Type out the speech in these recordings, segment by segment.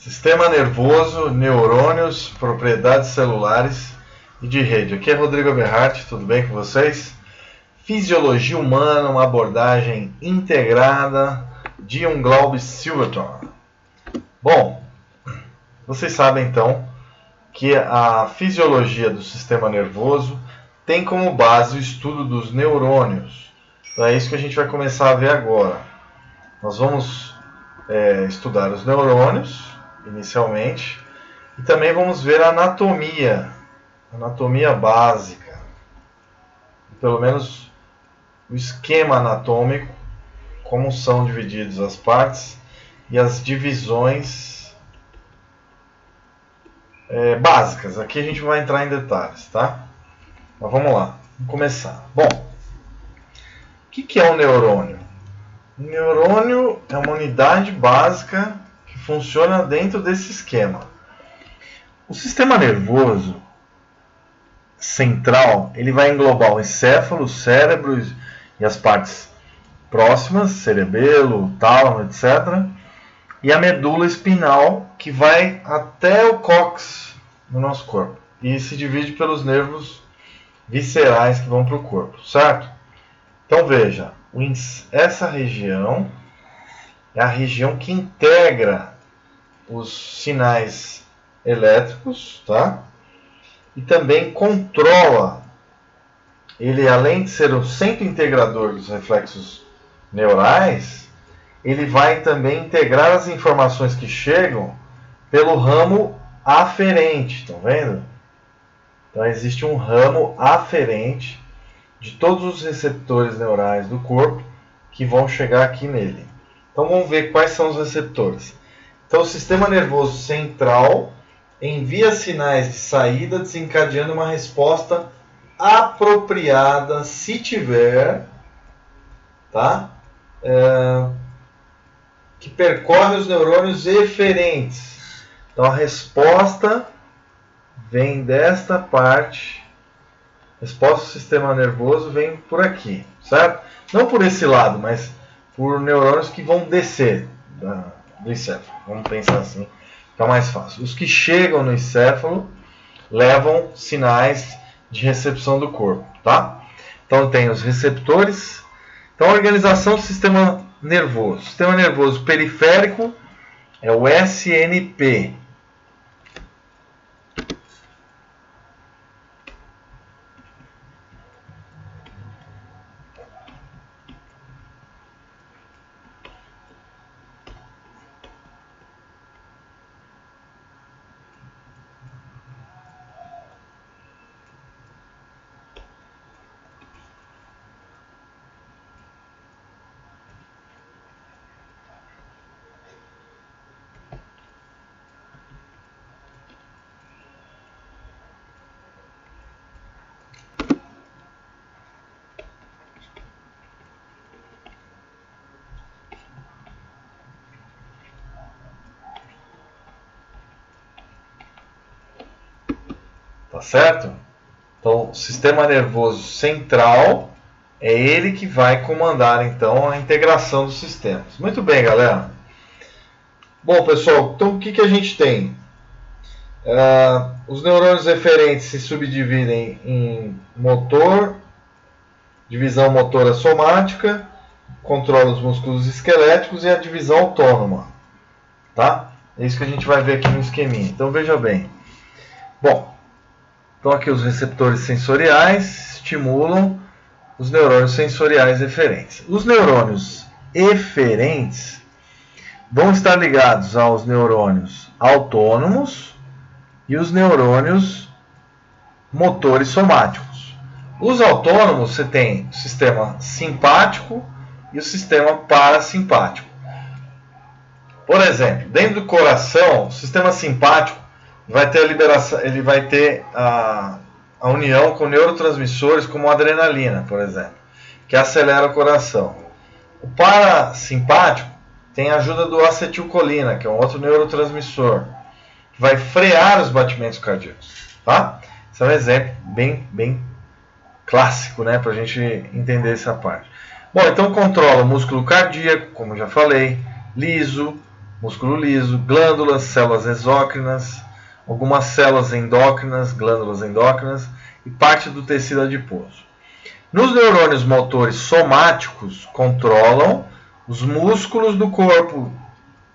Sistema nervoso, neurônios, propriedades celulares e de rede. Aqui é Rodrigo Eberhardt, tudo bem com vocês? Fisiologia humana, uma abordagem integrada de Glauber Silverton. Bom, vocês sabem então que a fisiologia do sistema nervoso tem como base o estudo dos neurônios. Então é isso que a gente vai começar a ver agora. Nós vamos estudar os neurônios inicialmente e também vamos ver a anatomia básica, pelo menos o esquema anatômico, como são divididas as partes e as divisões básicas. Aqui a gente vai entrar em detalhes, tá? Mas vamos lá, vamos começar. Bom, o que é um neurônio? Um neurônio é uma unidade básica que funciona dentro desse esquema. O sistema nervoso central, ele vai englobar o encéfalo, o cérebro e as partes próximas, cerebelo, tálamo, etc. E a medula espinal, que vai até o cóccix no nosso corpo. E se divide pelos nervos viscerais que vão para o corpo, certo? Então veja, essa região é a região que integra os sinais elétricos, tá? E também controla, ele além de ser o centro integrador dos reflexos neurais, ele vai também integrar as informações que chegam pelo ramo aferente, estão vendo? Então existe um ramo aferente de todos os receptores neurais do corpo que vão chegar aqui nele. Então vamos ver quais são os receptores. Então o sistema nervoso central envia sinais de saída desencadeando uma resposta apropriada, se tiver, tá? Que percorre os neurônios eferentes. Então a resposta vem desta parte. A resposta do sistema nervoso vem por aqui, certo? Não por esse lado, mas por neurônios que vão descer do encéfalo. Vamos pensar assim, fica mais fácil. Os que chegam no encéfalo levam sinais de recepção do corpo, tá? Então tem os receptores. Então a organização do sistema nervoso. O sistema nervoso periférico é o SNP. Tá certo? Então, o sistema nervoso central é ele que vai comandar, então, a integração dos sistemas. Muito bem, galera. Bom, pessoal, então o que a gente tem? Os neurônios eferentes se subdividem em motor, divisão motora somática, controla os músculos esqueléticos e a divisão autônoma. Tá? É isso que a gente vai ver aqui no esqueminha. Então, veja bem. Bom, então aqui os receptores sensoriais estimulam os neurônios sensoriais eferentes. Os neurônios eferentes vão estar ligados aos neurônios autônomos e os neurônios motores somáticos. Os autônomos, você tem o sistema simpático e o sistema parasimpático. Por exemplo, dentro do coração, o sistema simpático vai ter a liberação, ele vai ter a união com neurotransmissores como a adrenalina, por exemplo, que acelera o coração. O parasimpático tem a ajuda do acetilcolina, que é um outro neurotransmissor, que vai frear os batimentos cardíacos. Tá? Esse é um exemplo bem clássico, né, para a gente entender essa parte. Bom, então controla o músculo cardíaco, como já falei, liso, músculo liso, glândulas, células exócrinas, algumas células endócrinas, glândulas endócrinas e parte do tecido adiposo. Nos neurônios motores somáticos, controlam os músculos do corpo,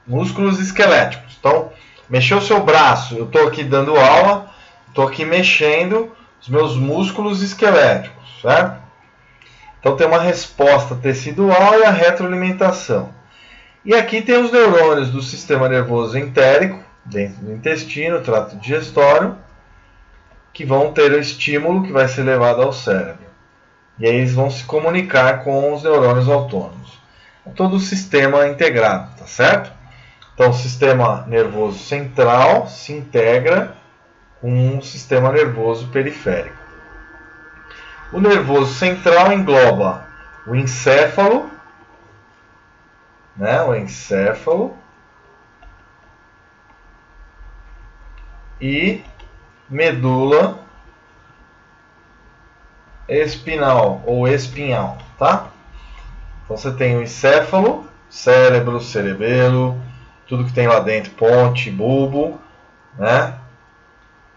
músculos esqueléticos. Então, mexeu o seu braço, eu estou aqui dando aula, estou aqui mexendo os meus músculos esqueléticos, certo? Então tem uma resposta tecidual e a retroalimentação. E aqui tem os neurônios do sistema nervoso entérico, dentro do intestino, trato digestório, que vão ter o estímulo que vai ser levado ao cérebro. E aí eles vão se comunicar com os neurônios autônomos. É todo o sistema integrado, tá certo? Então o sistema nervoso central se integra com o sistema nervoso periférico. O nervoso central engloba o encéfalo, né? O encéfalo e medula espinal ou espinhal, tá? Então você tem o encéfalo, cérebro, cerebelo, tudo que tem lá dentro, ponte, bulbo, né?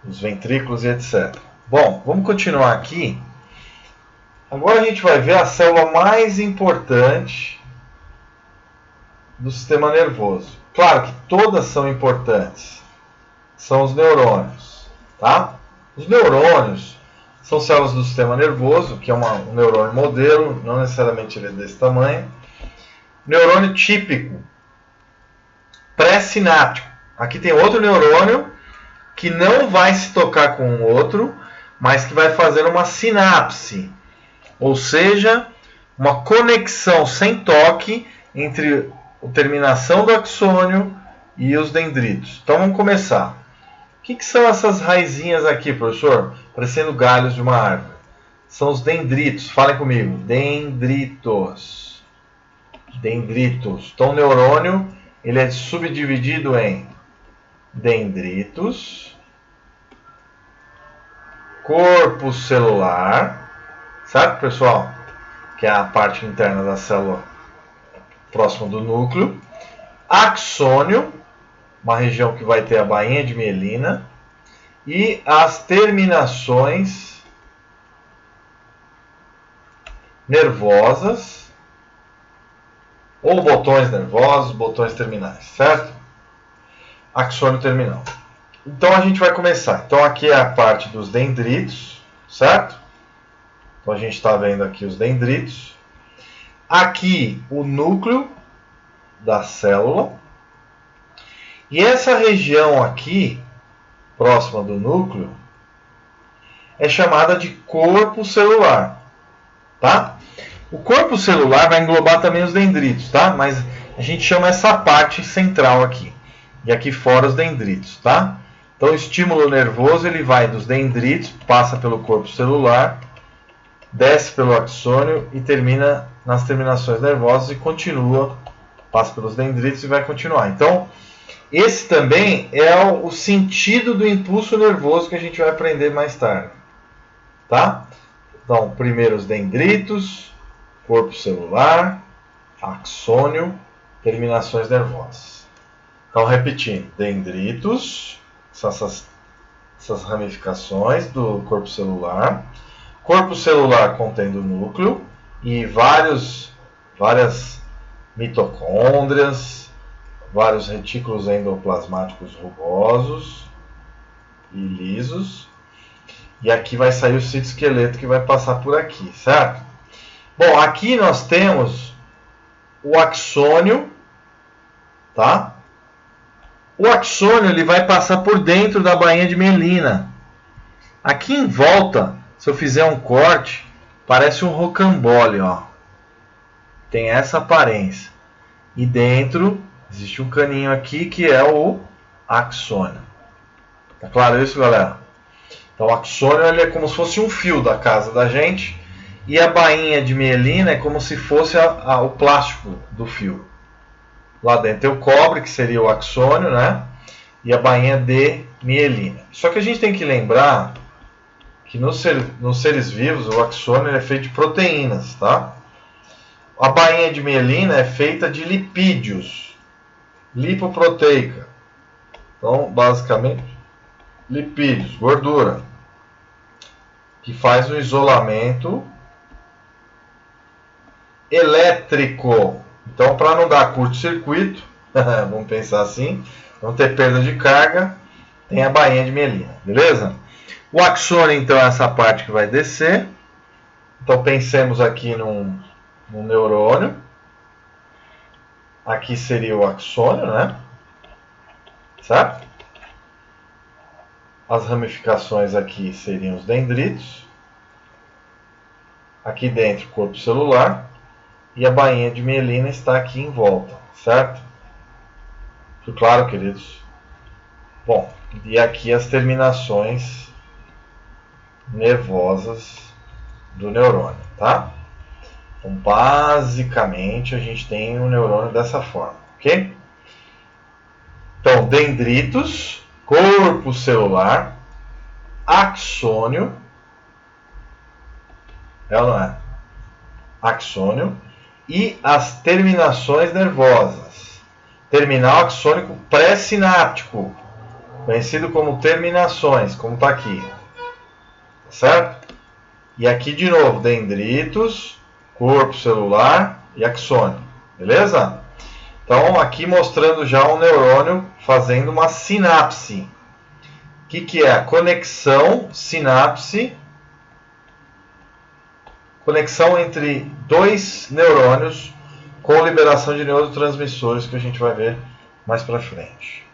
Os ventrículos e etc. Bom, vamos continuar aqui. Agora a gente vai ver a célula mais importante do sistema nervoso. Claro que todas são importantes. São os neurônios, tá? Os neurônios são células do sistema nervoso, que é um neurônio modelo, não necessariamente ele é desse tamanho. Neurônio típico, pré-sináptico. Aqui tem outro neurônio que não vai se tocar com o outro, mas que vai fazer uma sinapse. Ou seja, uma conexão sem toque entre a terminação do axônio e os dendritos. Então vamos começar. O que são essas raizinhas aqui, professor? Parecendo galhos de uma árvore. São os dendritos. Falem comigo. Dendritos. Dendritos. Então o neurônio ele é subdividido em dendritos, corpo celular, certo, pessoal? Que é a parte interna da célula próxima do núcleo. Axônio, uma região que vai ter a bainha de mielina. E as terminações nervosas, ou botões nervosos, botões terminais, certo? Axônio terminal. Então a gente vai começar. Então aqui é a parte dos dendritos, certo? Então a gente está vendo aqui os dendritos. Aqui o núcleo da célula. E essa região aqui, próxima do núcleo, é chamada de corpo celular, tá? O corpo celular vai englobar também os dendritos, tá? Mas a gente chama essa parte central aqui. E aqui fora os dendritos, tá? Então o estímulo nervoso ele vai dos dendritos, passa pelo corpo celular, desce pelo axônio e termina nas terminações nervosas e continua, passa pelos dendritos e vai continuar. Então, esse também é o sentido do impulso nervoso que a gente vai aprender mais tarde, tá? Então, primeiro os dendritos, corpo celular, axônio, terminações nervosas. Então, repetindo, dendritos, são essas ramificações do corpo celular. Corpo celular contendo o núcleo e várias mitocôndrias, vários retículos endoplasmáticos rugosos e lisos. E aqui vai sair o citoesqueleto que vai passar por aqui, certo? Bom, aqui nós temos o axônio, tá? O axônio ele vai passar por dentro da bainha de mielina. Aqui em volta, se eu fizer um corte, parece um rocambole, ó. Tem essa aparência. E dentro existe um caninho aqui que é o axônio. Tá claro isso, galera? Então o axônio ele é como se fosse um fio da casa da gente e a bainha de mielina é como se fosse o plástico do fio. Lá dentro tem o cobre, que seria o axônio, né? E a bainha de mielina. Só que a gente tem que lembrar que nos seres vivos o axônio é feito de proteínas, tá? A bainha de mielina é feita de lipídios. lipoproteica. Então, basicamente, lipídios, gordura, que faz o isolamento elétrico. Então, para não dar curto-circuito, vamos pensar assim, não ter perda de carga, tem a bainha de mielina, beleza? O axônio, então, é essa parte que vai descer. Então, pensemos aqui num neurônio. Aqui seria o axônio, né? Certo? As ramificações aqui seriam os dendritos. Aqui dentro, corpo celular. E a bainha de mielina está aqui em volta, certo? Ficou claro, queridos? Bom, e aqui as terminações nervosas do neurônio, tá? Então, basicamente, a gente tem um neurônio dessa forma, ok? Então, dendritos, corpo celular, axônio, é ou não é? Axônio e as terminações nervosas. Terminal axônico pré-sináptico, conhecido como terminações, como está aqui. Certo? E aqui de novo, dendritos, corpo celular e axônio. Beleza? Então, aqui mostrando já um neurônio fazendo uma sinapse. O que é? Conexão, sinapse, conexão entre dois neurônios com liberação de neurotransmissores, que a gente vai ver mais para frente.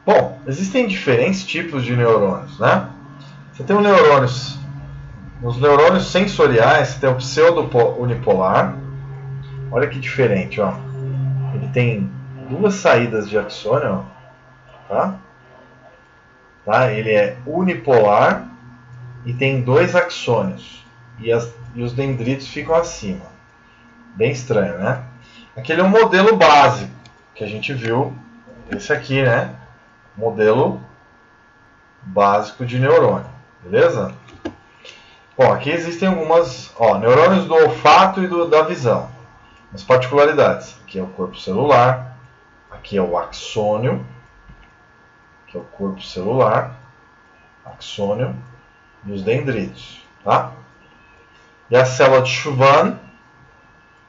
Bom, existem diferentes tipos de neurônios, né? Você tem nos neurônios sensoriais, você tem o pseudo-unipolar. Olha que diferente, ó. Ele tem duas saídas de axônio, tá? Ele é unipolar e tem dois axônios. E os dendritos ficam acima. Bem estranho, né? Aquele é um modelo básico que a gente viu. Esse aqui, né? Modelo básico de neurônio. Beleza? Bom, aqui existem algumas neurônios do olfato e da visão. As particularidades. Aqui é o corpo celular. Aqui é o axônio. Aqui é o corpo celular. Axônio. E os dendritos. Tá? E a célula de Schwann,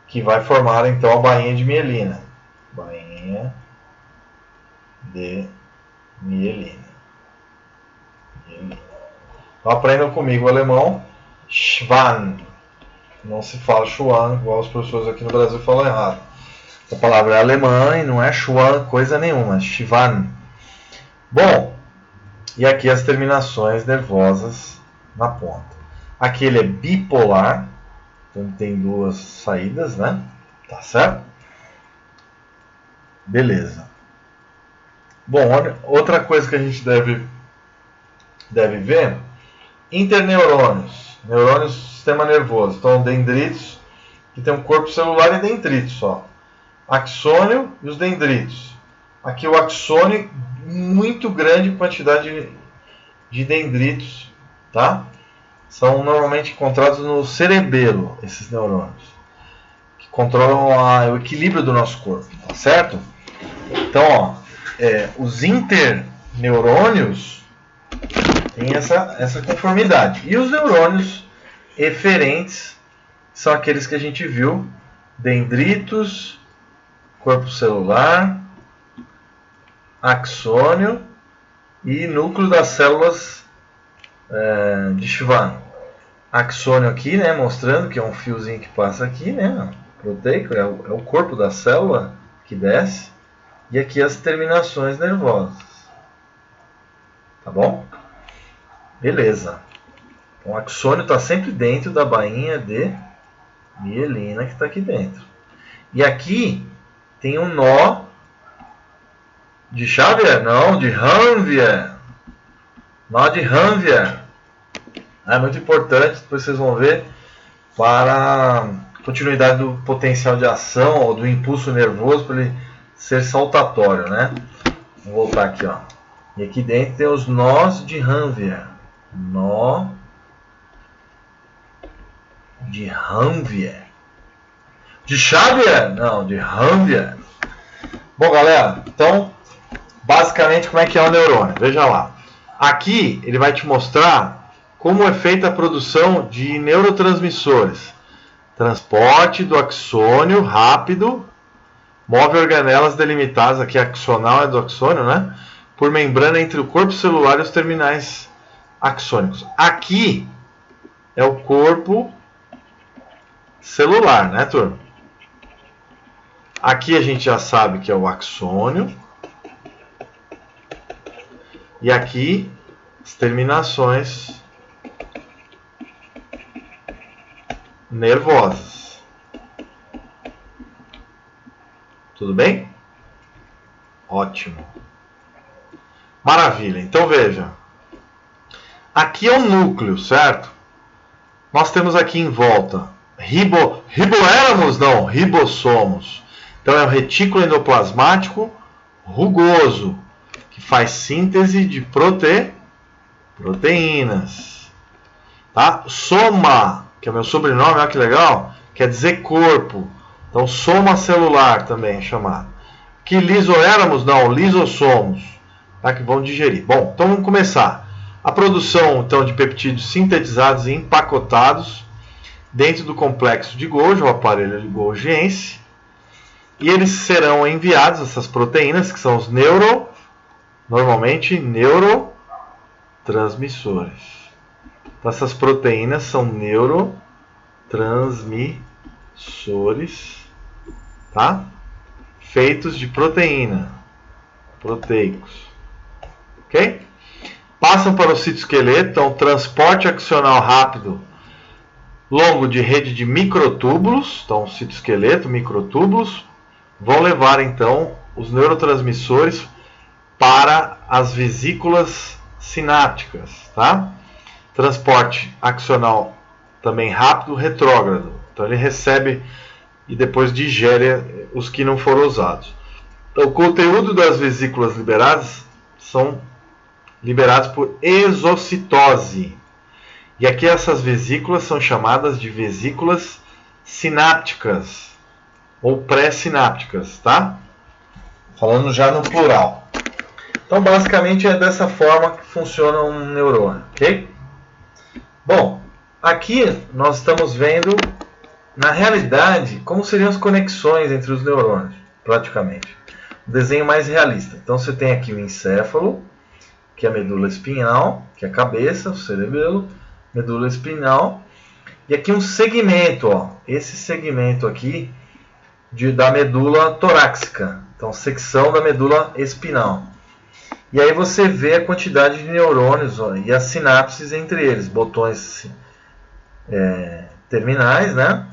que vai formar então a bainha de mielina. Bainha de mielina. Então aprendam comigo o alemão. Schwann. Não se fala Schwann, igual os professores aqui no Brasil falam errado. A palavra é alemã e não é Schwann coisa nenhuma, é Schwann. Bom, e aqui as terminações nervosas na ponta. Aqui ele é bipolar, então tem duas saídas, né? Tá certo? Beleza. Bom, outra coisa que a gente deve ver, interneurônios, neurônios do sistema nervoso. Então, dendritos, que tem um corpo celular e dendritos só. Axônio e os dendritos. Aqui o axônio, muito grande quantidade de dendritos, tá? São normalmente encontrados no cerebelo, esses neurônios, que controlam o equilíbrio do nosso corpo, tá certo? Então, os interneurônios têm essa conformidade. E os neurônios eferentes são aqueles que a gente viu, dendritos, corpo celular, axônio e núcleo das células de Schwann. Axônio aqui, né, mostrando que é um fiozinho que passa aqui, né, proteico, é o corpo da célula que desce, e aqui as terminações nervosas. Tá bom? Beleza. Então, o axônio está sempre dentro da bainha de mielina que está aqui dentro. E aqui tem um nó de Xavier? Não, de Ranvier. Nó de Ranvier. É muito importante, depois vocês vão ver, para a continuidade do potencial de ação ou do impulso nervoso, para ele ser saltatório, né? Vou voltar aqui, ó. E aqui dentro tem os nós de Ranvier. Nó de Ranvier. De Xavier? Não, de Ranvier. Bom, galera, então, basicamente, como é que é o neurônio? Veja lá. Aqui, ele vai te mostrar como é feita a produção de neurotransmissores. Transporte do axônio rápido, move organelas delimitadas, aqui axonal é do axônio, né? Por membrana entre o corpo celular e os terminais axônicos. Aqui é o corpo celular, né, turma? Aqui a gente já sabe que é o axônio. E aqui as terminações nervosas. Tudo bem? Ótimo. Maravilha. Então veja. Aqui é o núcleo, certo? Nós temos aqui em volta riboéramos, não, ribossomos. Então é o retículo endoplasmático rugoso, que faz síntese de proteínas. Tá? Soma, que é o meu sobrenome, olha que legal, quer dizer corpo. Então soma celular também é chamado. Que lisoéramos, não, lisossomos, tá? Que vão digerir. Bom, então vamos começar. A produção então, de peptídeos sintetizados e empacotados dentro do complexo de Golgi, o aparelho de Golgiense, e eles serão enviados, essas proteínas, que são os normalmente neurotransmissores. Então, essas proteínas são neurotransmissores, tá? Feitos de proteína, proteicos, ok? Passam para o citoesqueleto, então transporte axonal rápido longo de rede de microtúbulos, então citoesqueleto, microtúbulos, vão levar então os neurotransmissores para as vesículas sinápticas, tá? Transporte axonal também rápido, retrógrado. Então ele recebe e depois digere os que não foram usados. Então, o conteúdo das vesículas liberadas são liberados por exocitose. E aqui essas vesículas são chamadas de vesículas sinápticas ou pré-sinápticas, tá? Falando já no plural. Então, basicamente é dessa forma que funciona um neurônio, ok? Bom, aqui nós estamos vendo, na realidade, como seriam as conexões entre os neurônios, praticamente. Um desenho mais realista. Então, você tem aqui o encéfalo, que é a medula espinhal, que é a cabeça, o cerebelo, medula espinhal, e aqui um segmento, ó, esse segmento aqui da medula torácica, então secção da medula espinal. E aí você vê a quantidade de neurônios, ó, e as sinapses entre eles, botões terminais, né?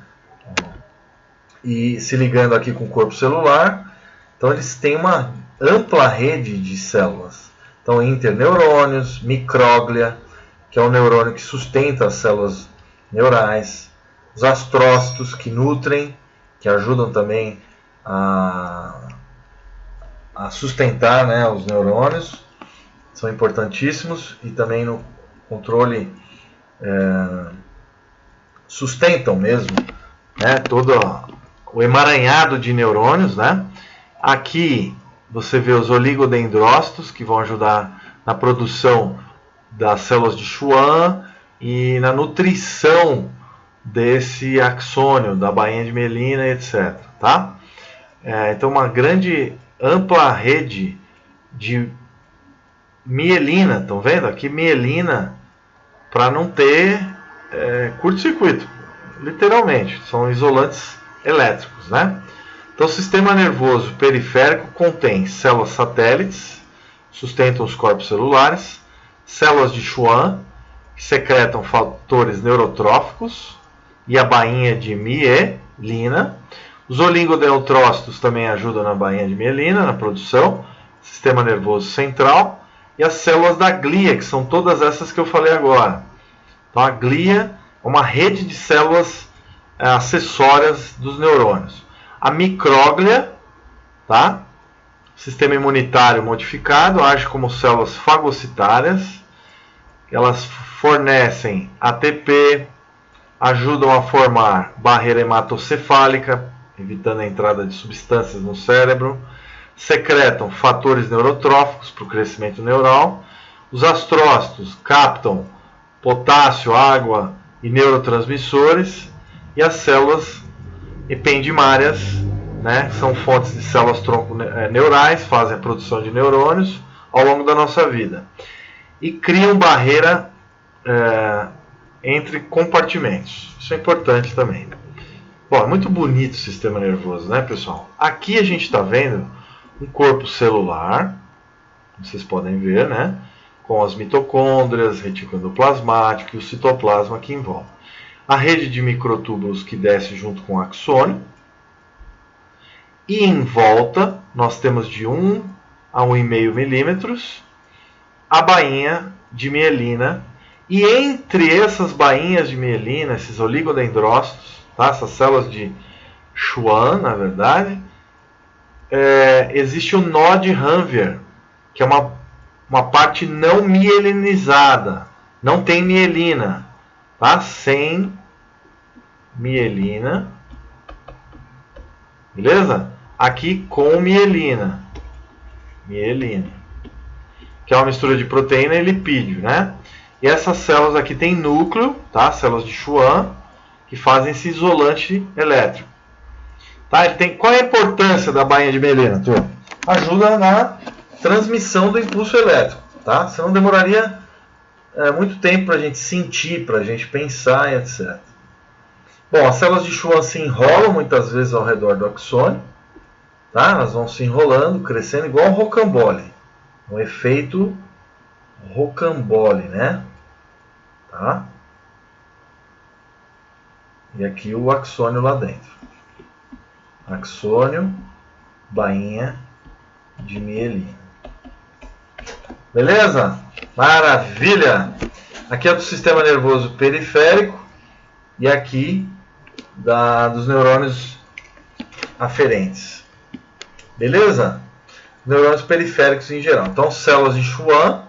E se ligando aqui com o corpo celular, então eles têm uma ampla rede de células. Então, interneurônios, micróglia, que é o neurônio que sustenta as células neurais, os astrócitos que nutrem, que ajudam também a sustentar, né, os neurônios, são importantíssimos, e também no controle sustentam mesmo, né, todo o emaranhado de neurônios, né? Aqui você vê os oligodendrócitos, que vão ajudar na produção das células de Schwann e na nutrição desse axônio, da bainha de mielina, etc. Tá? Então, uma grande, ampla rede de mielina, estão vendo? Aqui mielina, para não ter curto-circuito, literalmente, são isolantes elétricos, né? Então, o sistema nervoso periférico contém células satélites, sustentam os corpos celulares, células de Schwann, que secretam fatores neurotróficos, e a bainha de mielina. Os oligodendrócitos também ajudam na bainha de mielina, na produção, sistema nervoso central, e as células da glia, que são todas essas que eu falei agora. Então, a glia é uma rede de células acessórias dos neurônios. A micróglia, tá? Sistema imunitário modificado, age como células fagocitárias. Elas fornecem ATP, ajudam a formar barreira hematocefálica, evitando a entrada de substâncias no cérebro. secretam fatores neurotróficos para o crescimento neural. Os astrócitos captam potássio, água e neurotransmissores. E as células ependimárias, né, são fontes de células tronco neurais, fazem a produção de neurônios ao longo da nossa vida. E criam barreira entre compartimentos. Isso é importante também. Bom, é muito bonito o sistema nervoso, né, pessoal? Aqui a gente está vendo um corpo celular, vocês podem ver, né, com as mitocôndrias, retículo endoplasmático e o citoplasma que envolve. A rede de microtúbulos que desce junto com o axônio. E em volta, nós temos de 1 a 1,5 milímetros a bainha de mielina. E entre essas bainhas de mielina, esses oligodendrócitos, tá? Essas células de Schwann, na verdade, existe o nó de Ranvier, que é uma parte não mielinizada. Não tem mielina. Tá? Sem mielina. Beleza? Aqui com mielina. Mielina. Que é uma mistura de proteína e lipídio, né? E essas células aqui têm núcleo, tá? Células de Schwann, que fazem esse isolante elétrico. Tá? Qual é a importância da bainha de mielina, turma? Ajuda na transmissão do impulso elétrico, tá? Senão demoraria muito tempo para a gente sentir, para a gente pensar e etc. Bom, as células de Schwann se enrolam muitas vezes ao redor do axônio, tá? Elas vão se enrolando, crescendo igual um rocambole. Um efeito rocambole, né? Tá? E aqui o axônio lá dentro. Axônio, bainha de mielina. Beleza? Maravilha! Aqui é do sistema nervoso periférico e aqui dos neurônios aferentes. Beleza? Neurônios periféricos em geral. Então, células de Schwann,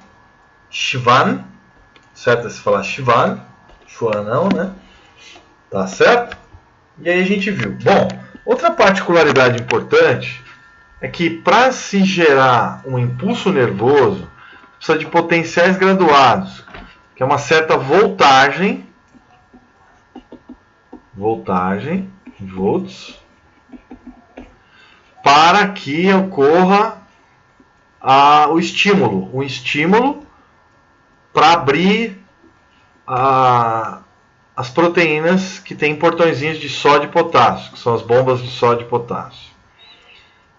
certo? Se falar Schwann não, né? Tá certo? E aí a gente viu. Bom, outra particularidade importante é que para se gerar um impulso nervoso, precisa de potenciais graduados, que é uma certa voltagem, volts, para que ocorra o estímulo. Um estímulo para abrir as proteínas que têm portõezinhos de sódio e potássio, que são as bombas de sódio e potássio.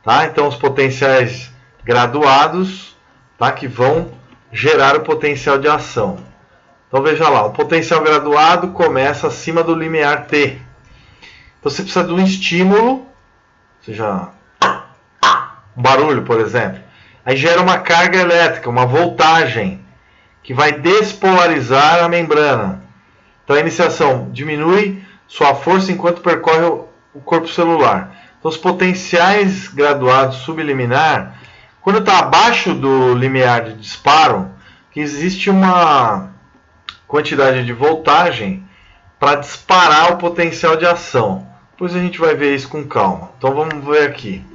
Tá? Então, os potenciais graduados, tá? Que vão gerar o potencial de ação. Então, veja lá, o potencial graduado começa acima do limiar T. Então, você precisa de um estímulo, ou seja, um barulho, por exemplo. Aí gera uma carga elétrica, uma voltagem, que vai despolarizar a membrana. Então, a iniciação diminui sua força enquanto percorre o corpo celular. Então, os potenciais graduados subliminar, quando está abaixo do limiar de disparo, que existe uma quantidade de voltagem para disparar o potencial de ação. Depois a gente vai ver isso com calma. Então, vamos ver aqui.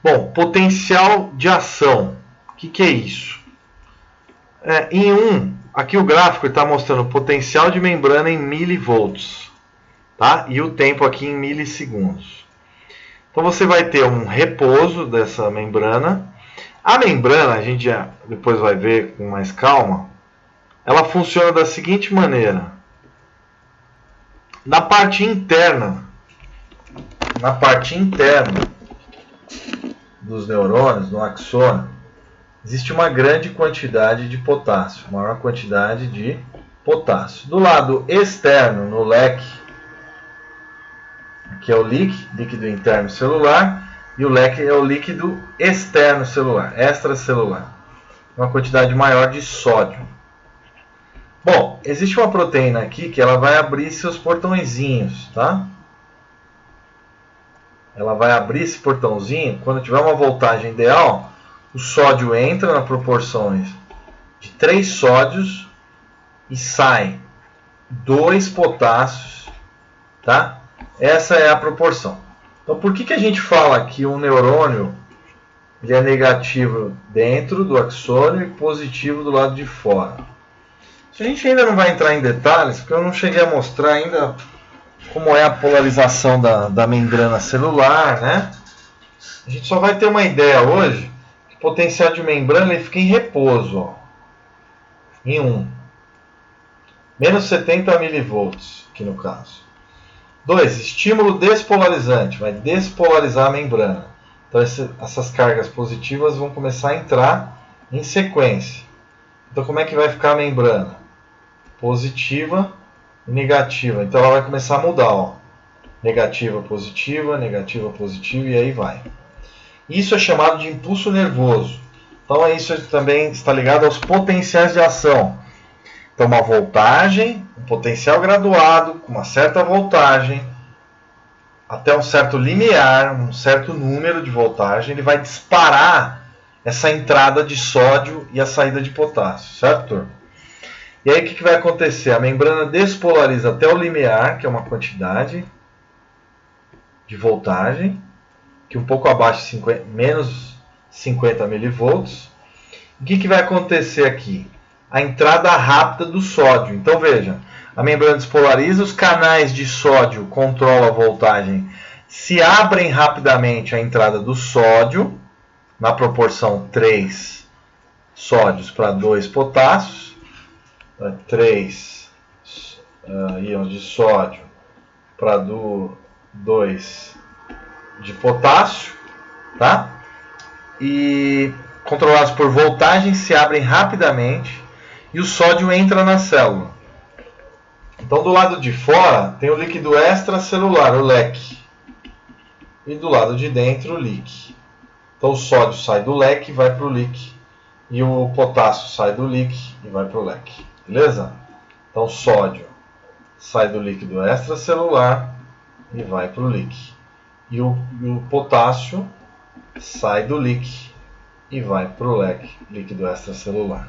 Bom, potencial de ação. O que é isso? Aqui o gráfico está mostrando o potencial de membrana em milivolts, tá? E o tempo aqui em milissegundos. Então você vai ter um repouso dessa membrana. A membrana, a gente já depois vai ver com mais calma, ela funciona da seguinte maneira. Na parte interna dos neurônios, no axônio, existe uma grande quantidade de potássio, maior quantidade de potássio. Do lado externo, no leque, aqui é o líquido interno celular, e o leque é o líquido externo celular, extracelular. Uma quantidade maior de sódio. Bom, existe uma proteína aqui que ela vai abrir seus portõezinhos, tá? Ela vai abrir esse portãozinho, quando tiver uma voltagem ideal, o sódio entra nas proporções de 3 sódios e sai 2 potássios, tá? Essa é a proporção. Então, por que a gente fala que um neurônio ele é negativo dentro do axônio e positivo do lado de fora. A gente ainda não vai entrar em detalhes, porque eu não cheguei a mostrar ainda como é a polarização da membrana celular, né? A gente só vai ter uma ideia hoje que o potencial de membrana ele fica em repouso, ó, em 1. Menos 70 milivolts, aqui no caso. 2. Estímulo despolarizante, vai despolarizar a membrana. Então essas cargas positivas vão começar a entrar em sequência. Então como é que vai ficar a membrana? Positiva e negativa. Então ela vai começar a mudar, ó. Negativa, positiva, e aí vai. Isso é chamado de impulso nervoso. Então isso também está ligado aos potenciais de ação. Então uma voltagem, um potencial graduado, com uma certa voltagem, até um certo limiar, um certo número de voltagem, ele vai disparar essa entrada de sódio e a saída de potássio, certo, turma? E aí o que vai acontecer? A membrana despolariza até o limiar, que é uma quantidade de voltagem, que um pouco abaixo de menos 50 milivolts. O que vai acontecer aqui? A entrada rápida do sódio. Então veja, a membrana despolariza, os canais de sódio controlam a voltagem, se abrem rapidamente a entrada do sódio, na proporção 3 sódios para 2 potássios, 3 íons de sódio para 2 de potássio, tá? E controlados por voltagem, se abrem rapidamente e o sódio entra na célula. Então do lado de fora tem o líquido extracelular, o leque, e do lado de dentro o leak. Então o sódio sai do leque e vai para o leak, e o potássio sai do leak e vai para o leque. Beleza? Então o sódio sai do líquido extracelular e vai para o leak. E o potássio sai do leak e vai para o leque, líquido extracelular.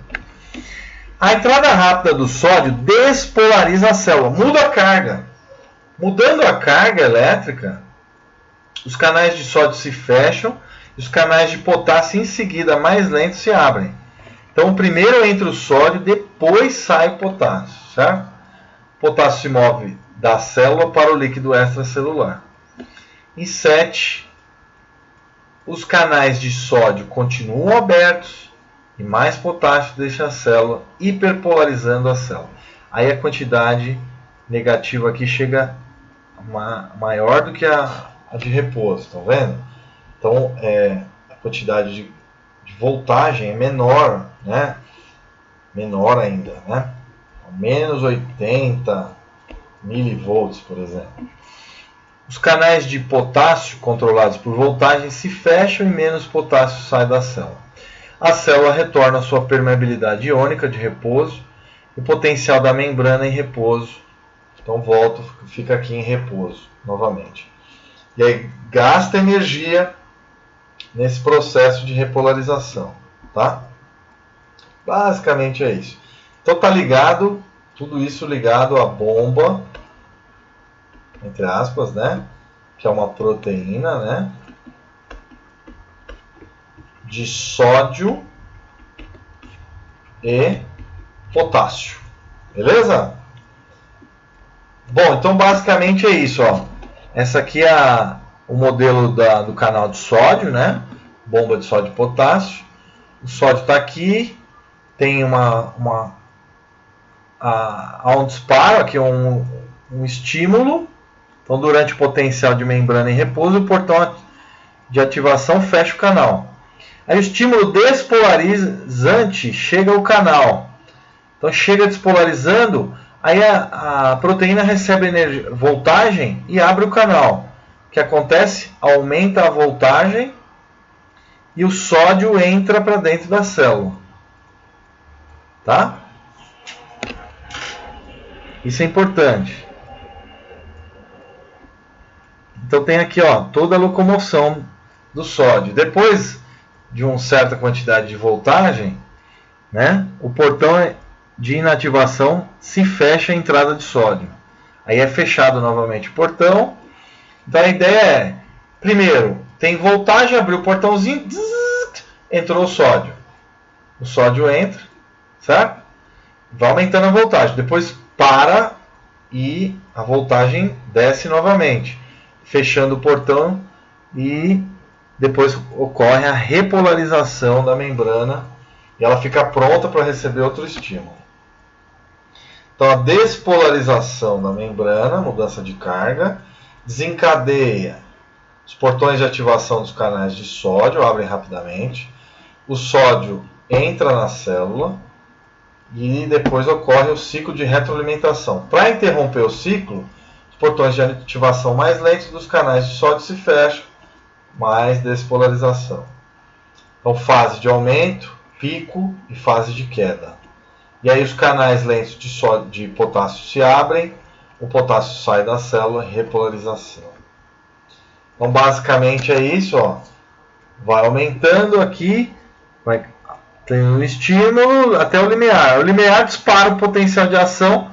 A entrada rápida do sódio despolariza a célula, muda a carga. Mudando a carga elétrica, os canais de sódio se fecham e os canais de potássio em seguida, mais lentos, se abrem. Então primeiro entra o sódio, depois sai o potássio, certo? O potássio se move da célula para o líquido extracelular. Em 7, os canais de sódio continuam abertos e mais potássio deixa a célula, hiperpolarizando a célula. Aí a quantidade negativa aqui chega maior do que a de repouso, estão vendo? Então a quantidade de voltagem é menor, né? Menor ainda, né? Menos 80 milivolts, por exemplo. Os canais de potássio controlados por voltagem se fecham e menos potássio sai da célula. A célula retorna à sua permeabilidade iônica de repouso e o potencial da membrana em repouso. Então volta, fica aqui em repouso novamente. E aí gasta energia nesse processo de repolarização, tá? Basicamente é isso. Então tá ligado, tudo isso ligado à bomba, entre aspas, né? Que é uma proteína, né? De sódio e potássio. Beleza? Bom, então basicamente é isso, ó. Essa aqui é o modelo do canal de sódio, né? Bomba de sódio e potássio. O sódio está aqui, tem há um disparo, aqui um estímulo. Então, durante o potencial de membrana em repouso, o portão de ativação fecha o canal. Aí o estímulo despolarizante chega ao canal. Então chega despolarizando, aí a proteína recebe voltagem e abre o canal. O que acontece? Aumenta a voltagem e o sódio entra para dentro da célula. Tá? Isso é importante. Então tem aqui, ó, toda a locomoção do sódio. Depois de uma certa quantidade de voltagem, né, o portão de inativação se fecha a entrada de sódio. Aí é fechado novamente o portão. Então a ideia é, primeiro, tem voltagem, abriu o portãozinho, entrou o sódio. O sódio entra, certo? Vai aumentando a voltagem. Depois para e a voltagem desce novamente, fechando o portão e depois ocorre a repolarização da membrana e ela fica pronta para receber outro estímulo. Então a despolarização da membrana, mudança de carga, desencadeia os portões de ativação dos canais de sódio, abrem rapidamente, o sódio entra na célula e depois ocorre o ciclo de retroalimentação. Para interromper o ciclo, os portões de ativação mais lentos dos canais de sódio se fecham, mais despolarização. Então fase de aumento, pico e fase de queda. E aí os canais lentos de sódio, de potássio se abrem, o potássio sai da célula em repolarização. Então basicamente é isso, ó. Vai aumentando aqui, tem um estímulo até o limiar. O limiar dispara o potencial de ação,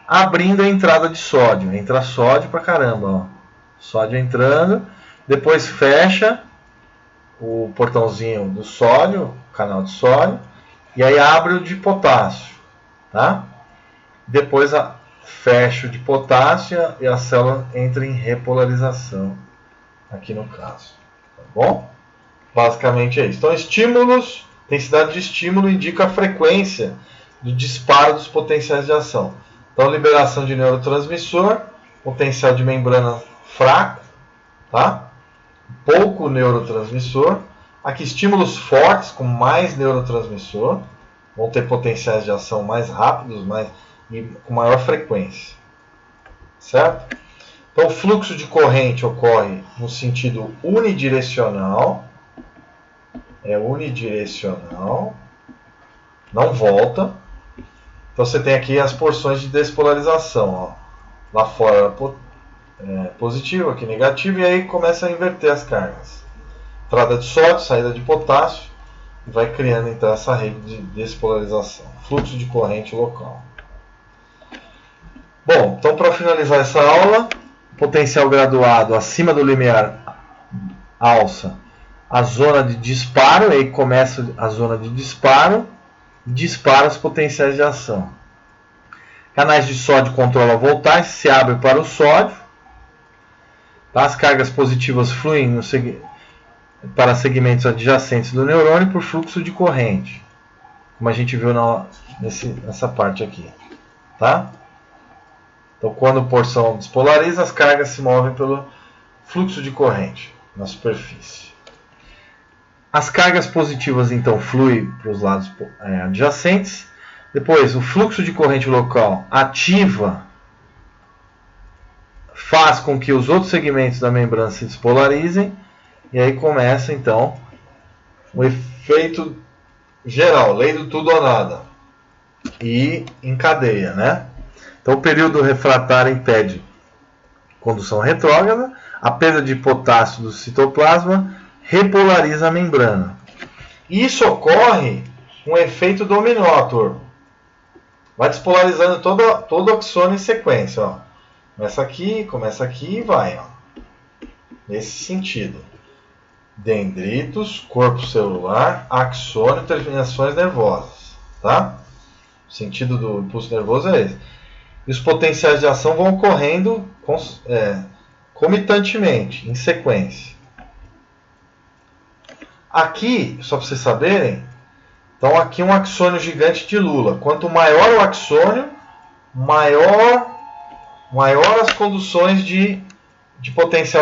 abrindo a entrada de sódio. Entra sódio pra caramba, ó. Sódio entrando, depois fecha o portãozinho do sódio, canal de sódio, e aí abre o de potássio, tá? Depois fecha o de potássio e a célula entra em repolarização, aqui no caso, tá bom? Basicamente é isso. Então, estímulos, intensidade de estímulo indica a frequência do disparo dos potenciais de ação. Então, liberação de neurotransmissor, potencial de membrana fraco, tá? Pouco neurotransmissor. Aqui, estímulos fortes com mais neurotransmissor, vão ter potenciais de ação mais rápidos e com maior frequência, certo? Então, o fluxo de corrente ocorre no sentido unidirecional, unidirecional, não volta. Então você tem aqui as porções de despolarização, ó. Lá fora positivo, aqui negativo, e aí começa a inverter as cargas. Entrada de sódio, saída de potássio, e vai criando então essa rede de despolarização, fluxo de corrente local. Bom, então para finalizar essa aula, potencial graduado acima do limiar alça a zona de disparo, aí começa a zona de disparo, dispara os potenciais de ação. Canais de sódio controlam a voltagem, se abre para o sódio. Tá? As cargas positivas fluem para segmentos adjacentes do neurônio por fluxo de corrente, como a gente viu nessa parte aqui. Tá? Então, quando a porção despolariza, as cargas se movem pelo fluxo de corrente na superfície. As cargas positivas, então, fluem para os lados adjacentes. Depois, o fluxo de corrente local ativa, faz com que os outros segmentos da membrana se despolarizem. E aí começa, então, o efeito geral, lei do tudo ou nada. E encadeia, né? Então, o período refratário impede condução retrógrada, a perda de potássio do citoplasma repolariza a membrana. Isso ocorre com um efeito dominó, turma. Vai despolarizando todo o axônio em sequência. Ó. Começa aqui e vai. Ó. Nesse sentido. Dendritos, corpo celular, axônio, terminações nervosas. Tá? O sentido do impulso nervoso é esse. E os potenciais de ação vão ocorrendo comitantemente, em sequência. Aqui, só para vocês saberem, então aqui um axônio gigante de Lula. Quanto maior o axônio, maior as conduções de potencial